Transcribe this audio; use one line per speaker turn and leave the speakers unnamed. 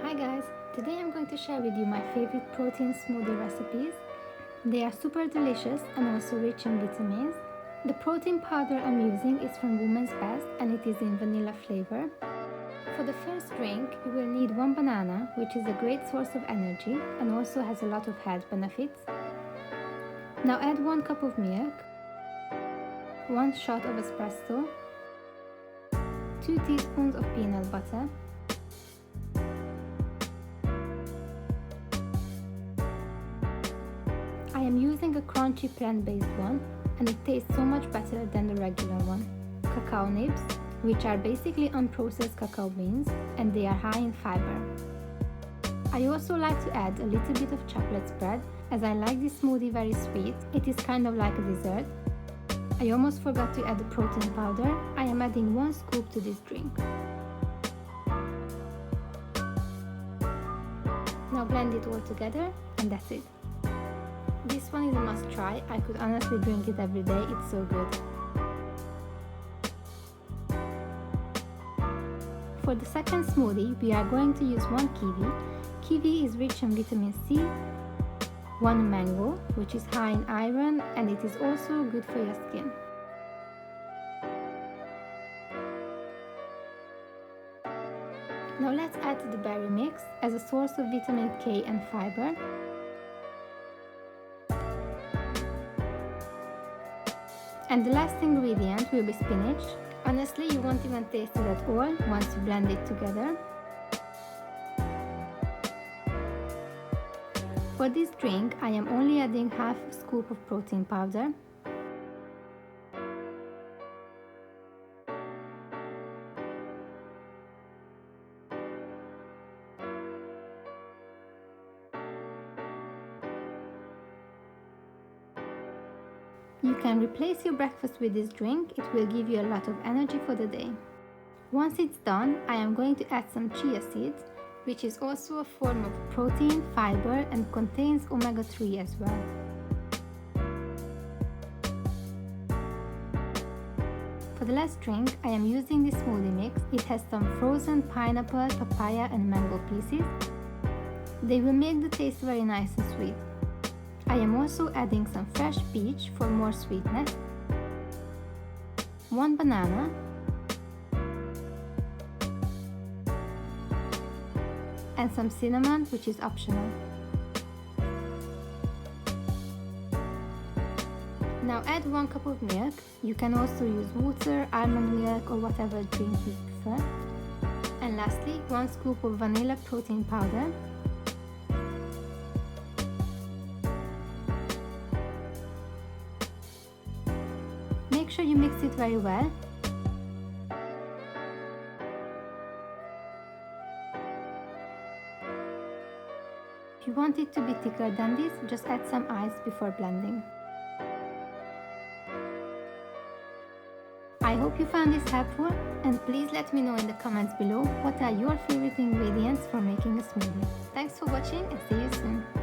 Hi guys, today I'm going to share with you my favorite protein smoothie recipes. They are super delicious and also rich in vitamins. The protein powder I'm using is from Women's and it is in vanilla flavor. For the first drink, you will need 1 banana, which is a great source of energy and also has a lot of health benefits. Now add 1 cup of milk, 1 shot of espresso, 2 teaspoons of peanut butter, I am using a crunchy plant-based one and it tastes so much better than the regular one. Cacao nibs, which are basically unprocessed cacao beans and they are high in fiber. I also like to add a little bit of chocolate spread as I like this smoothie very sweet. It is kind of like a dessert. I almost forgot to add the protein powder. I am adding 1 scoop to this drink. Now blend it all together and that's it. This one is a must try. I could honestly drink it every day, it's so good. For the second smoothie, we are going to use 1 kiwi. Kiwi is rich in vitamin C, 1 mango, which is high in iron and it is also good for your skin. Now let's add the berry mix as a source of vitamin K and fiber. And the last ingredient will be spinach. Honestly, you won't even taste it at all once you blend it together. For this drink, I am only adding half a scoop of protein powder. You can replace your breakfast with this drink, it will give you a lot of energy for the day. Once it's done, I am going to add some chia seeds, which is also a form of protein, fiber and contains omega-3 as well. For the last drink, I am using this smoothie mix. It has some frozen pineapple, papaya and mango pieces. They will make the taste very nice and sweet. I am also adding some fresh peach for more sweetness, 1 banana, and some cinnamon, which is optional. Now add 1 cup of milk. You can also use water, almond milk or whatever drink you prefer. And lastly, 1 scoop of vanilla protein powder. Make sure you mix it very well. If you want it to be thicker than this, just add some ice before blending. I hope you found this helpful and please let me know in the comments below what are your favorite ingredients for making a smoothie. Thanks for watching and see you soon.